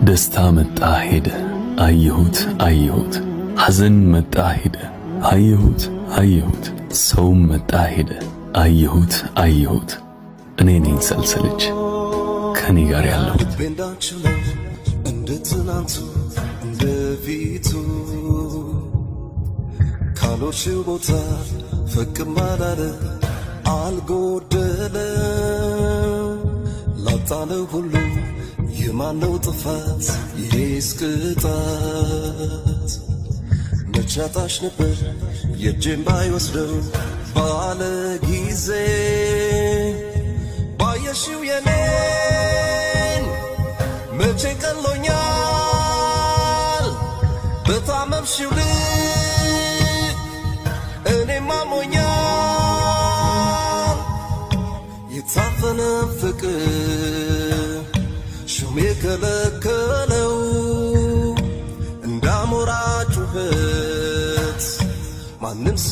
ደስታ መጣ ሄደ አየሁት አየሁት ሐዘን መጣ ሄደ አየሁት አየሁት ሰውም መጣ ሄደ አየሁት አየሁት እኔ ነኝ ሰልሰለች ከኔ ጋር ያለሁት እንደ ትናንቱ እንደ ፊቱ ካሎሽው ቦታ ፈቅም አላለ አልጎደለ ላጣለው ሁሉ የማነው ጥፋት ይሄስ ቅጣት መቻታሽ ነበር የእጄን ባይወስደው ባለ ጊዜ ባየሽው የኔን መቼ ቀሎኛል በታመምሽው ልክ እኔም አሞኛል የታፈነ ፍቅር ሹም የከለከለው እንዳሞራ ጩኸት ማንም